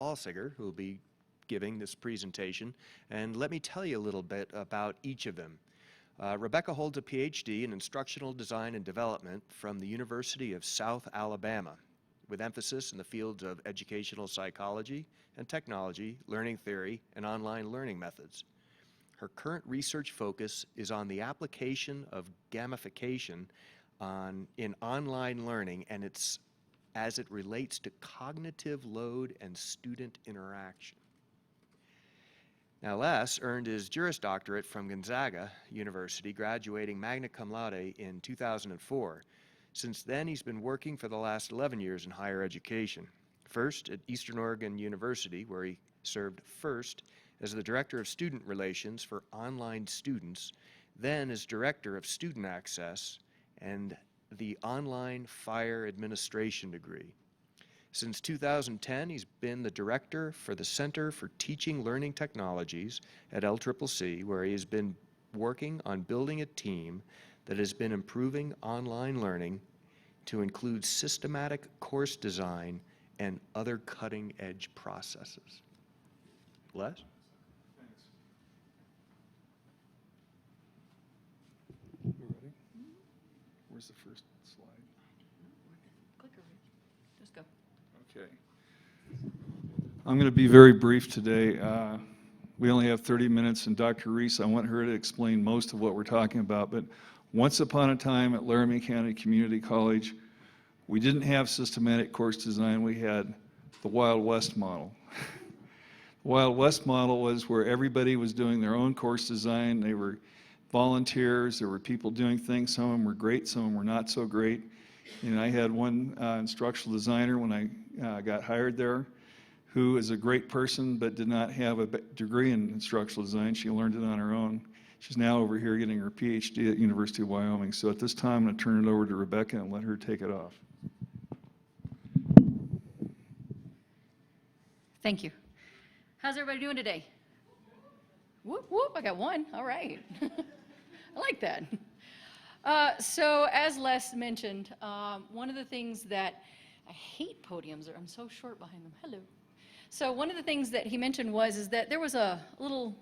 Alsiger, who will be giving this presentation, and let me tell you a little bit about each of them. Rebecca holds a PhD in Instructional Design and Development from the University of South Alabama, with emphasis in the fields of educational psychology and technology, learning theory, and online learning methods. Her current research focus is on the application of gamification in online learning and as it relates to cognitive load and student interaction. Now, Les earned his Juris Doctorate from Gonzaga University, graduating magna cum laude in 2004. Since then, he's been working for the last 11 years in higher education. First at Eastern Oregon University, where he served first as the Director of Student Relations for online students, then as Director of Student Access and the Online Fire Administration degree. Since 2010, he's been the director for the Center for Teaching Learning Technologies at LCCC, where he has been working on building a team that has been improving online learning to include systematic course design and other cutting-edge processes. Les? Thanks. You ready? Where's the first slide? Clicker, just go. Okay. I'm going to be very brief today. We only have 30 minutes, and Dr. Reese, I want her to explain most of what we're talking about, but once upon a time at Laramie County Community College, we didn't have systematic course design. We had the Wild West model. The Wild West model was where everybody was doing their own course design. They were volunteers. There were people doing things. Some of them were great, some of them were not so great. And I had one instructional designer when I got hired there, who is a great person but did not have a degree in instructional design. She learned it on her own. She's now over here getting her PhD at University of Wyoming. So at this time, I'm going to turn it over to Rebecca and let her take it off. Thank you. How's everybody doing today? Whoop, whoop, I got one. All right. I like that. So as Les mentioned, one of the things that I hate podiums, I'm so short behind them. Hello. So one of the things that he mentioned is that there was a little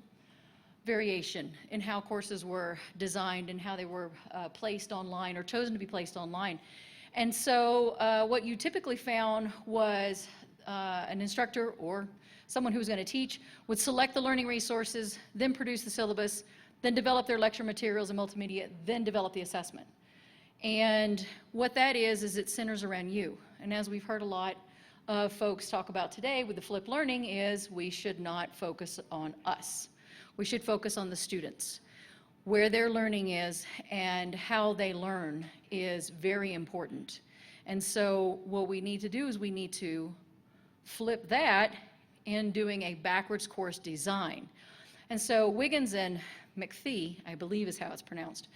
variation in how courses were designed and how they were placed online or chosen to be placed online. And so what you typically found was an instructor or someone who was going to teach would select the learning resources, then produce the syllabus, then develop their lecture materials and multimedia, then develop the assessment. And what that is it centers around you. And as we've heard a lot of folks talk about today with the flipped learning is we should not focus on us. We should focus on the students. Where their learning is and how they learn is very important. And so what we need to do is we need to flip that in doing a backwards course design. And so Wiggins and McPhee, I believe is how it's pronounced,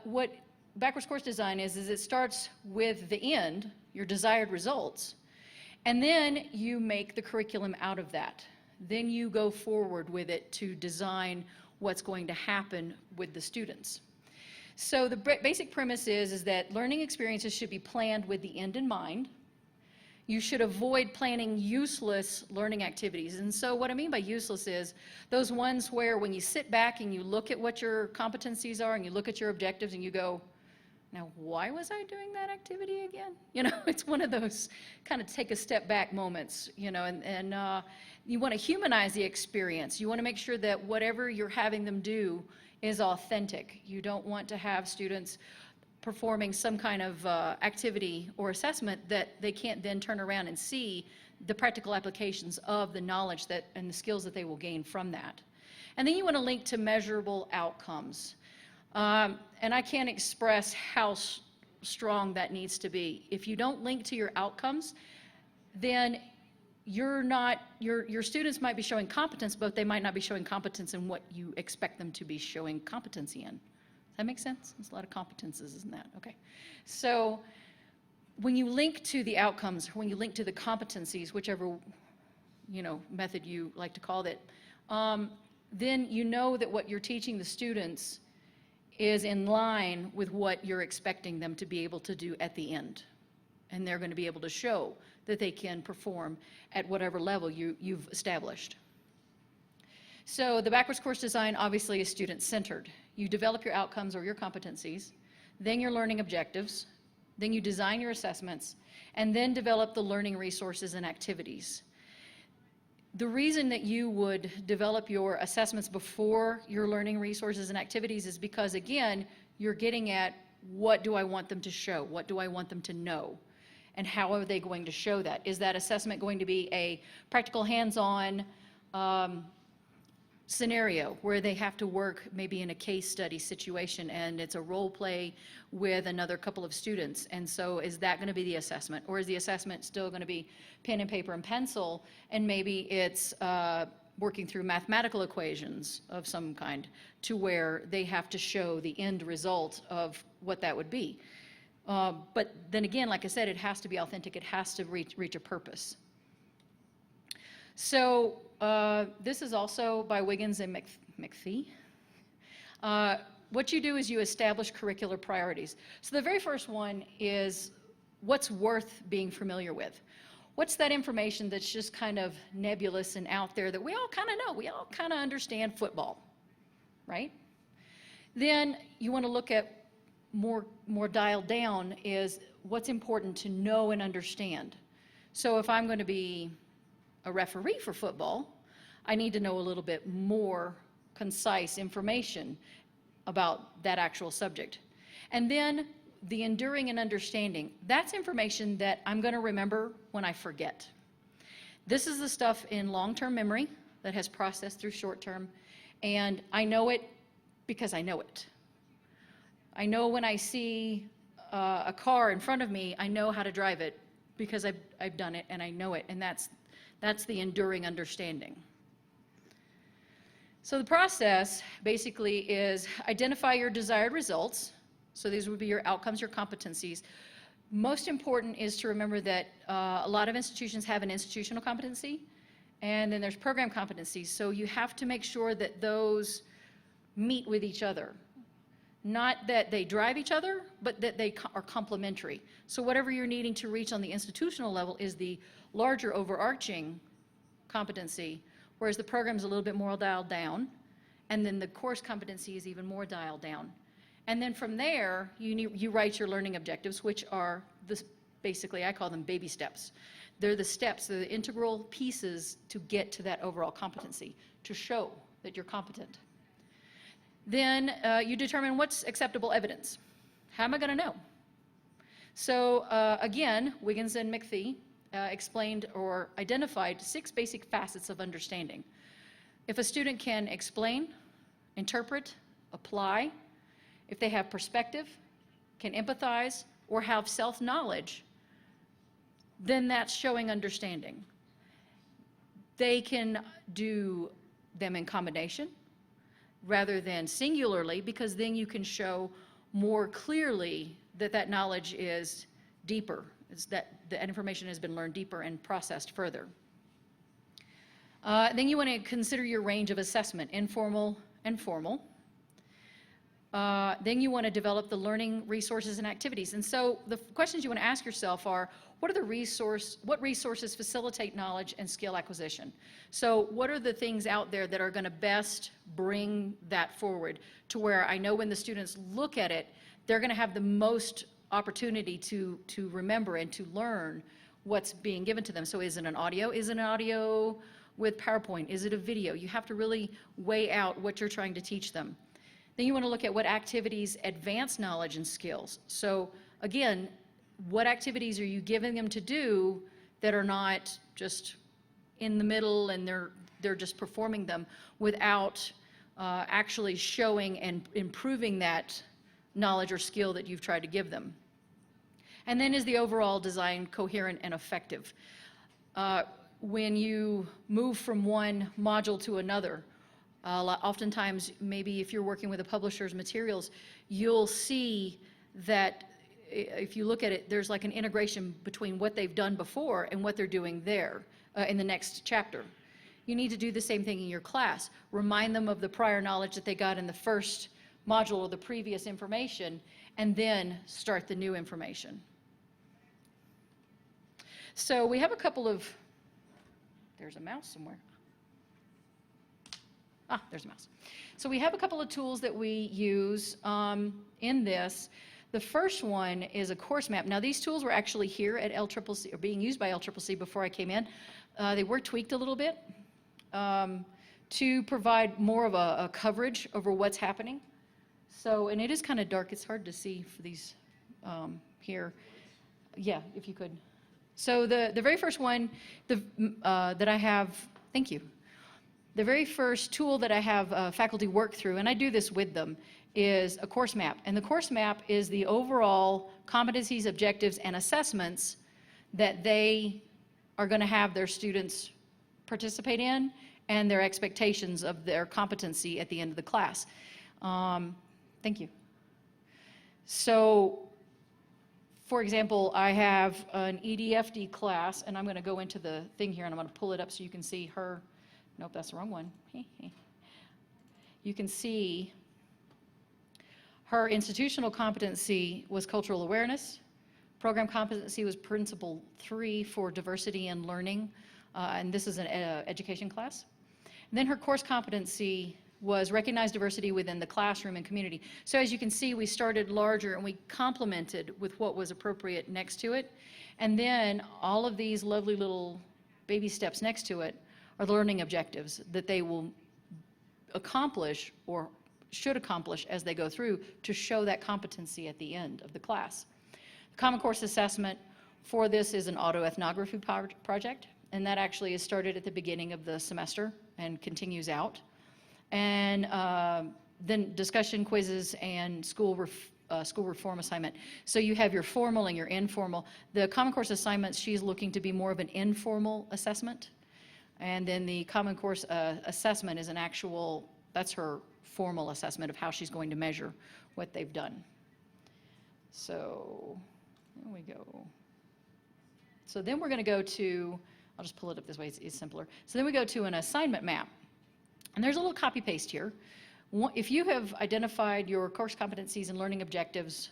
what backwards course design is it starts with the end, your desired results, and then you make the curriculum out of that. Then you go forward with it to design what's going to happen with the students. So the basic premise is that learning experiences should be planned with the end in mind. You should avoid planning useless learning activities. And so what I mean by useless is those ones where when you sit back and you look at what your competencies are and you look at your objectives and you go, now why was I doing that activity again? You know, it's one of those kind of take a step back moments, you know, and you want to humanize the experience. You want to make sure that whatever you're having them do is authentic. You don't want to have students performing some kind of activity or assessment that they can't then turn around and see the practical applications of the knowledge that and the skills that they will gain from that. And then you want to link to measurable outcomes. And I can't express how strong that needs to be. If you don't link to your outcomes, then your students might be showing competence, but they might not be showing competence in what you expect them to be showing competency in. That makes sense? There's a lot of competences, isn't that? Okay. So when you link to the outcomes, when you link to the competencies, whichever method you like to call it, then you know that what you're teaching the students is in line with what you're expecting them to be able to do at the end. and they're going to be able to show that they can perform at whatever level you've established. So the backwards course design obviously is student-centered. You develop your outcomes or your competencies, then your learning objectives, then you design your assessments, and then develop the learning resources and activities. The reason that you would develop your assessments before your learning resources and activities is because, again, you're getting at what do I want them to show? What do I want them to know? And how are they going to show that? Is that assessment going to be a practical hands-on scenario where they have to work maybe in a case study situation and it's a role play with another couple of students? And so is that going to be the assessment? Or is the assessment still going to be pen and paper and pencil, and maybe it's working through mathematical equations of some kind to where they have to show the end result of what that would be? But then again, like I said, it has to be authentic. It has to reach a purpose. So this is also by Wiggins and McPhee. What you do is you establish curricular priorities. So the very first one is what's worth being familiar with. What's that information that's just kind of nebulous and out there that we all kind of know? We all kind of understand football, right? Then you want to look at more dialed down is what's important to know and understand. So if I'm going to be a referee for football, I need to know a little bit more concise information about that actual subject. And then the enduring and understanding, that's information that I'm going to remember when I forget. This is the stuff in long-term memory that has processed through short-term, and I know it because I know it. I know when I see a car in front of me, I know how to drive it because I've done it and I know it, and that's the enduring understanding. So the process basically is identify your desired results. So these would be your outcomes, your competencies. Most important is to remember that a lot of institutions have an institutional competency, and then there's program competencies. So you have to make sure that those meet with each other. Not that they drive each other, but that they are complementary. So whatever you're needing to reach on the institutional level is the larger overarching competency, whereas the program's a little bit more dialed down, and then the course competency is even more dialed down. And then from there, you write your learning objectives, which are basically, I call them baby steps. They're the steps, they're the integral pieces to get to that overall competency, to show that you're competent. Then you determine what's acceptable evidence. How am I going to know? So again, Wiggins and McPhee explained or identified 6 basic facets of understanding. If a student can explain, interpret, apply, if they have perspective, can empathize, or have self-knowledge, then that's showing understanding. They can do them in combination rather than singularly, because then you can show more clearly that that knowledge is deeper, it's that the information has been learned deeper and processed further. Then you want to consider your range of assessment, informal and formal. Then you want to develop the learning resources and activities. And so the questions you want to ask yourself are, what resources facilitate knowledge and skill acquisition? So what are the things out there that are going to best bring that forward to where I know when the students look at it, they're going to have the most opportunity to remember and to learn what's being given to them. So is it an audio? Is it an audio with PowerPoint? Is it a video? You have to really weigh out what you're trying to teach them. Then you want to look at what activities advance knowledge and skills. So again, what activities are you giving them to do that are not just in the middle and they're just performing them without actually showing and improving that knowledge or skill that you've tried to give them? And then is the overall design coherent and effective? When you move from one module to another, oftentimes, maybe if you're working with a publisher's materials, you'll see that if you look at it, there's like an integration between what they've done before and what they're doing there in the next chapter. You need to do the same thing in your class. Remind them of the prior knowledge that they got in the first module or the previous information, and then start the new information. So we have a couple of, there's a mouse somewhere. Ah, there's a mouse. So we have a couple of tools that we use in this. The first one is a course map. Now, these tools were actually here at LCCC, or being used by LCCC before I came in. They were tweaked a little bit to provide more of a coverage over what's happening. So, and it is kind of dark. It's hard to see for these here. Yeah, if you could. So the very first one that I have, thank you. The very first tool that I have faculty work through, and I do this with them, is a course map. And the course map is the overall competencies, objectives, and assessments that they are going to have their students participate in and their expectations of their competency at the end of the class. Thank you. So, for example, I have an EDFD class, and I'm going to go into the thing here, and I'm going to pull it up so you can see her. Nope, that's the wrong one. You can see her institutional competency was cultural awareness. Program competency was principle 3 for diversity and learning, and this is an education class. And then her course competency was recognize diversity within the classroom and community. So as you can see, we started larger and we complemented with what was appropriate next to it. And then all of these lovely little baby steps next to it are the learning objectives that they will accomplish or should accomplish as they go through to show that competency at the end of the class. The Common Course Assessment for this is an autoethnography project, and that actually is started at the beginning of the semester and continues out. And then discussion quizzes and school reform assignment. So you have your formal and your informal. The Common Course assignments, she's looking to be more of an informal assessment. And then the Common Course assessment is an actual, that's her formal assessment of how she's going to measure what they've done. So there we go. So then we're going to go to, I'll just pull it up this way, it's simpler. So then we go to an assignment map. And there's a little copy paste here. If you have identified your course competencies and learning objectives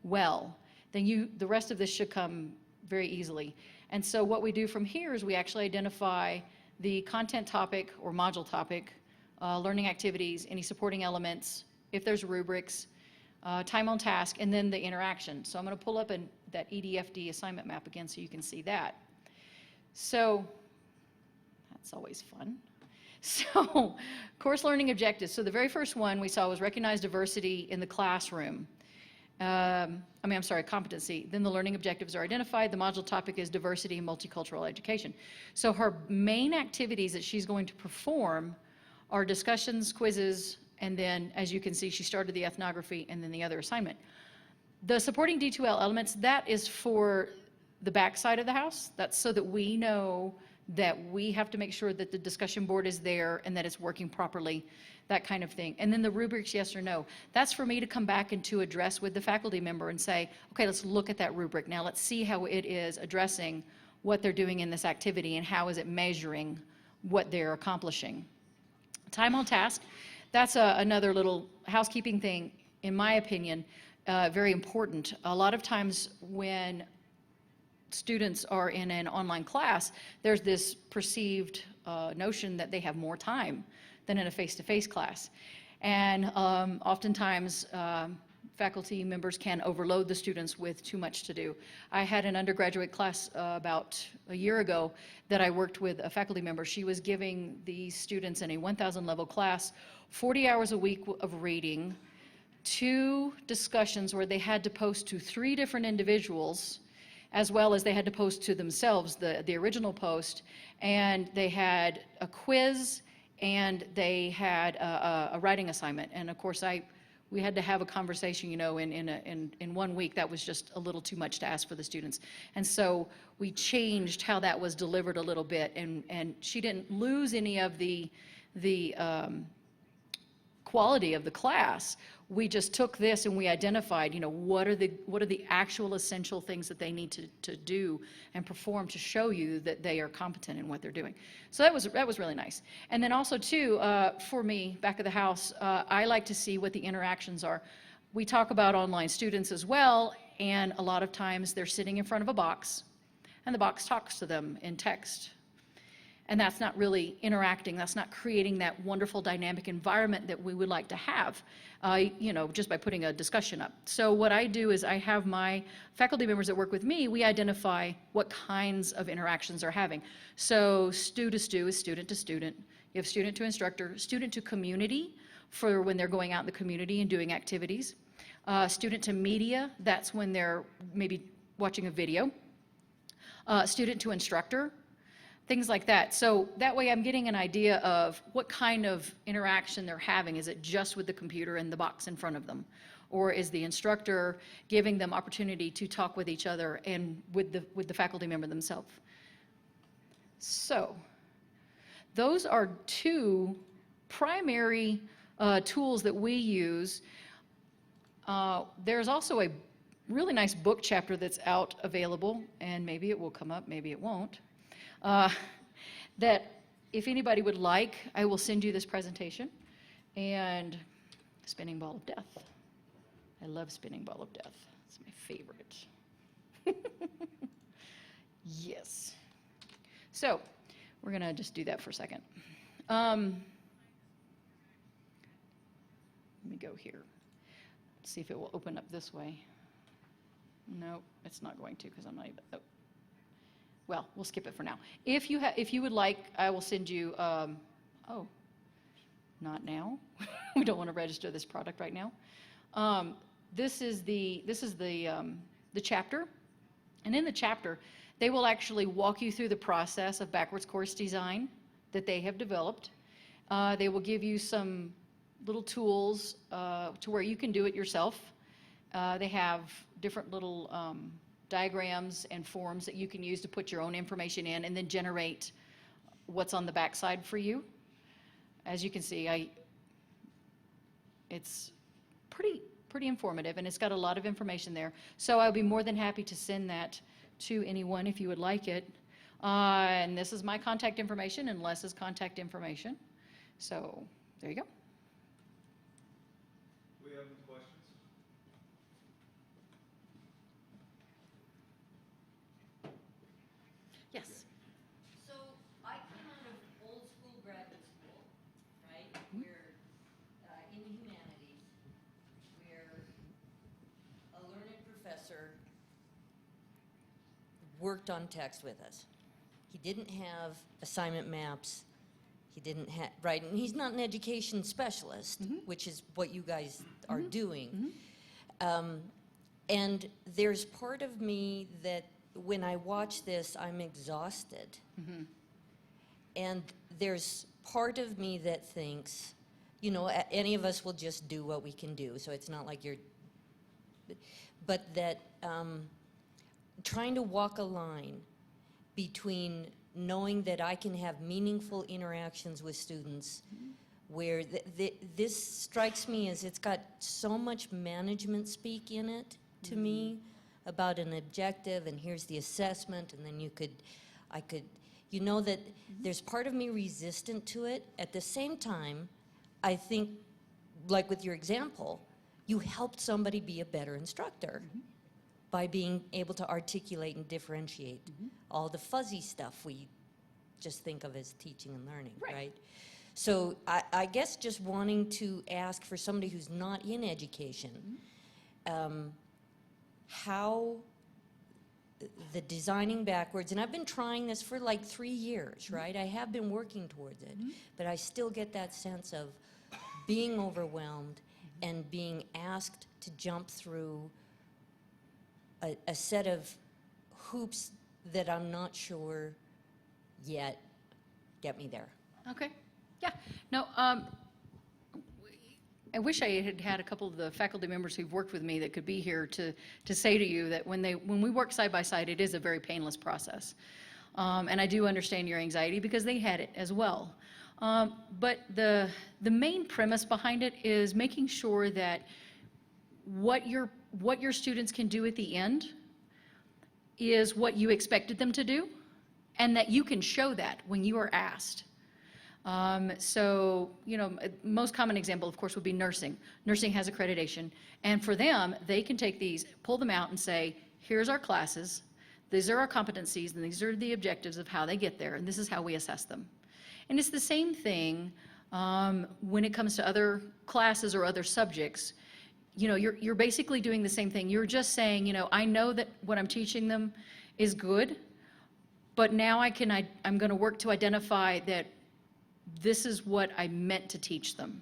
well, then the rest of this should come very easily. And so what we do from here is we actually identify the content topic or module topic, learning activities, any supporting elements, if there's rubrics, time on task, and then the interaction. So I'm going to pull up that EDFD assignment map again so you can see that. So that's always fun. So course learning objectives. So the very first one we saw was recognize diversity in the classroom. Competency. Then the learning objectives are identified. The module topic is diversity and multicultural education. So her main activities that she's going to perform are discussions, quizzes, and then, as you can see, she started the ethnography and then the other assignment. The supporting D2L elements, that is for the back side of the house. That's so that we know that we have to make sure that the discussion board is there and that it's working properly, that kind of thing. And then the rubrics, yes or no. That's for me to come back and to address with the faculty member and say, okay, let's look at that rubric. Now let's see how it is addressing what they're doing in this activity and how is it measuring what they're accomplishing. Time on task, that's another little housekeeping thing, in my opinion, very important. A lot of times when students are in an online class, there's this perceived notion that they have more time than in a face-to-face class. And oftentimes, faculty members can overload the students with too much to do. I had an undergraduate class about a year ago that I worked with a faculty member. She was giving these students in a 1,000 level class 40 hours a week of reading, 2 discussions where they had to post to 3 different individuals, as well as they had to post to themselves the original post, and they had a quiz and they had a writing assignment. And of course, we had to have a conversation, you know, in 1 week. That was just a little too much to ask for the students. And so we changed how that was delivered a little bit, and she didn't lose any of the quality of the class. We just took this and we identified, you know, what are the actual essential things that they need to do and perform to show you that they are competent in what they're doing. So that was really nice. And then also too, for me, back of the house, I like to see what the interactions are. We talk about online students as well, and a lot of times they're sitting in front of a box and the box talks to them in text. And that's not really interacting, that's not creating that wonderful dynamic environment that we would like to have, just by putting a discussion up. So what I do is I have my faculty members that work with me, we identify what kinds of interactions they're having. So stu to stu is student to student. You have student to instructor, student to community for when they're going out in the community and doing activities. Student to media, that's when they're maybe watching a video. Student to instructor, things like that. So that way I'm getting an idea of what kind of interaction they're having. Is it just with the computer and the box in front of them? Or is the instructor giving them opportunity to talk with each other and with the faculty member themselves? So those are two primary tools that we use. There's also a really nice book chapter that's out available, and maybe it will come up, maybe it won't. That if anybody would like, I will send you this presentation. And Spinning Ball of Death. I love Spinning Ball of Death. It's my favorite. Yes. So we're going to just do that for a second. Let me go here. Let's see if it will open up this way. No, it's not going to because I'm not even. Oh. Well, we'll skip it for now. If you would like, I will send you. Oh, not now. We don't want to register this product right now. This is the chapter, and in the chapter, they will actually walk you through the process of backwards course design that they have developed. They will give you some little tools to where you can do it yourself. They have different little diagrams and forms that you can use to put your own information in and then generate what's on the backside for you. As you can see, it's pretty informative, and it's got a lot of information there. So I'll be more than happy to send that to anyone if you would like it. And this is my contact information and Les's contact information. So there you go. We have any questions? Yes. So I came out of old school graduate school, right? Where in the humanities, where a learned professor worked on text with us. He didn't have assignment maps. He didn't have, right, and he's not an education specialist, which is what you guys are doing. And there's part of me that when I watch this, I'm exhausted. And there's part of me that thinks, any of us will just do what we can do, so it's not like you're, but that trying to walk a line between knowing that I can have meaningful interactions with students where this strikes me as it's got so much management speak in it to me about an objective, and here's the assessment, and then I could, that there's part of me resistant to it. At the same time, I think, like with your example, you helped somebody be a better instructor by being able to articulate and differentiate all the fuzzy stuff we just think of as teaching and learning, right? So I guess just wanting to ask for somebody who's not in education, how the designing backwards, and I've been trying this for like 3 years, right? I have been working towards it, but I still get that sense of being overwhelmed and being asked to jump through a set of hoops that I'm not sure yet get me there. Okay. Yeah. No, I wish I had had a couple of the faculty members who've worked with me that could be here to say to you that when we work side by side, it is a very painless process. And I do understand your anxiety because they had it as well. But the main premise behind it is making sure that what your students can do at the end is what you expected them to do, and that you can show that when you are asked. So, most common example, of course, would be nursing. Nursing has accreditation, and for them, they can take these, pull them out and say, here's our classes. These are our competencies, and these are the objectives of how they get there, and this is how we assess them. And it's the same thing when it comes to other classes or other subjects. You know, you're basically doing the same thing. You're just saying, you know, I know that what I'm teaching them is good, but now I'm going to work to identify that this is what I meant to teach them,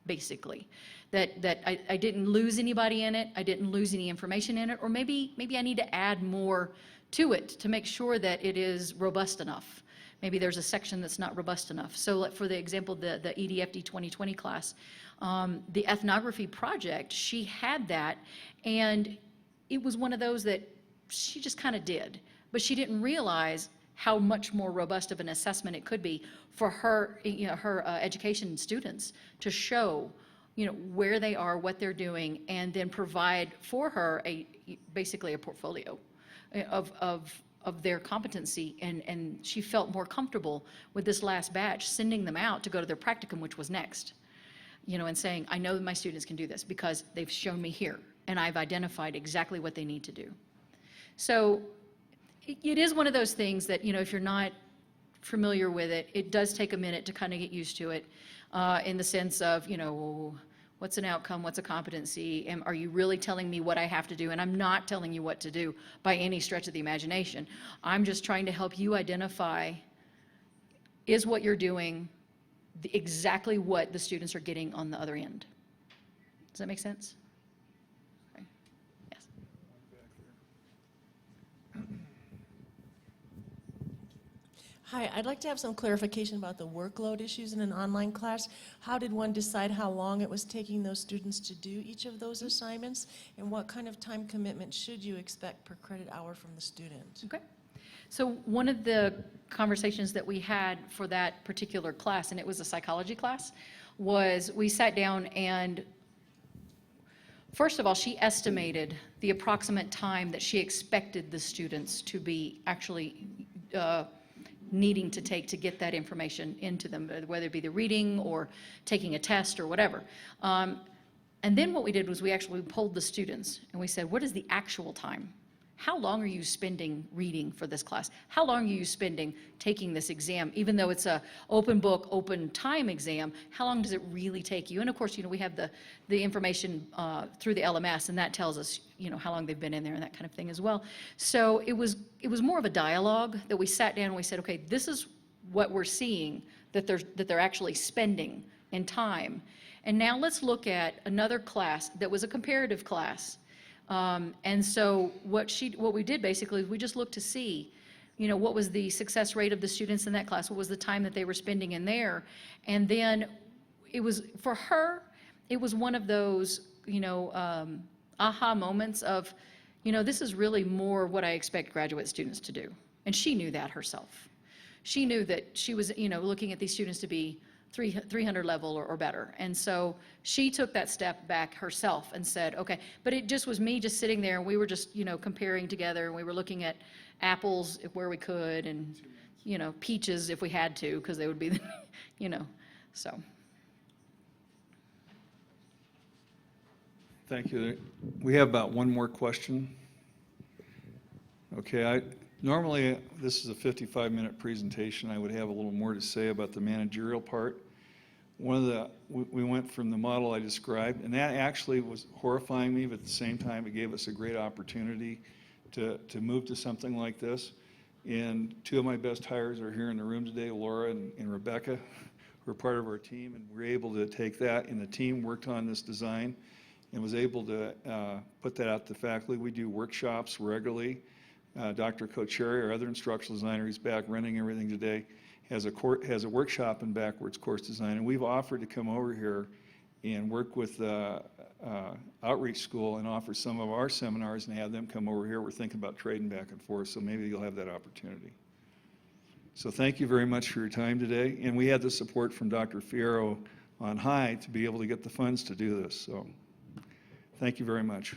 basically. That I didn't lose anybody in it, I didn't lose any information in it, or maybe I need to add more to it to make sure that it is robust enough. Maybe there's a section that's not robust enough. So like for the example, the EDFD 2020 class, the ethnography project, she had that, and it was one of those that she just kind of did, but she didn't realize how much more robust of an assessment it could be for her, you know, her education students to show, you know, where they are, what they're doing, and then provide for her basically a portfolio of their competency, and she felt more comfortable with this last batch sending them out to go to their practicum, which was next, you know, and saying, I know that my students can do this because they've shown me here, and I've identified exactly what they need to do. So it is one of those things that, you know, if you're not familiar with it, it does take a minute to kind of get used to it, in the sense of, you know, what's an outcome, what's a competency, and are you really telling me what I have to do? And I'm not telling you what to do by any stretch of the imagination. I'm just trying to help you identify, is what you're doing exactly what the students are getting on the other end? Does that make sense? Okay. Yes. Hi, I'd like to have some clarification about the workload issues in an online class. How did one decide how long it was taking those students to do each of those assignments? And what kind of time commitment should you expect per credit hour from the student? Okay. So one of the conversations that we had for that particular class, and it was a psychology class, was we sat down and first of all, she estimated the approximate time that she expected the students to be actually needing to take to get that information into them, whether it be the reading or taking a test or whatever. And then what we did was we actually polled the students and we said, what is the actual time? How long are you spending reading for this class? How long are you spending taking this exam? Even though it's a open book, open time exam, how long does it really take you? And of course, you know, we have the information through the LMS, and that tells us, you know, how long they've been in there and that kind of thing as well. So it was more of a dialogue that we sat down and we said, okay, this is what we're seeing that they're actually spending in time. And now let's look at another class that was a comparative class. And so what we did basically is we just looked to see, you know, what was the success rate of the students in that class, what was the time that they were spending in there, and then it was, for her, it was one of those, you know, aha moments of, you know, this is really more what I expect graduate students to do, and she knew that herself. She knew that she was, you know, looking at these students to be 300 level or better. And so she took that step back herself and said, okay, but it just was me just sitting there and we were just, you know, comparing together and we were looking at apples where we could and, you know, peaches if we had to, because they would be, you know, so. Thank you. We have about one more question. Okay, normally this is a 55-minute presentation. I would have a little more to say about the managerial part. We went from the model I described, and that actually was horrifying me, but at the same time it gave us a great opportunity to move to something like this. And two of my best hires are here in the room today, Laura and Rebecca, who are part of our team, and we're able to take that, and the team worked on this design and was able to put that out to faculty. We do workshops regularly. Dr. Kocheri, our other instructional designer, he's back running everything today, has a workshop in backwards course design, and we've offered to come over here and work with Outreach School and offer some of our seminars and have them come over here. We're thinking about trading back and forth, so maybe you'll have that opportunity. So thank you very much for your time today, and we had the support from Dr. Fierro on high to be able to get the funds to do this, so thank you very much.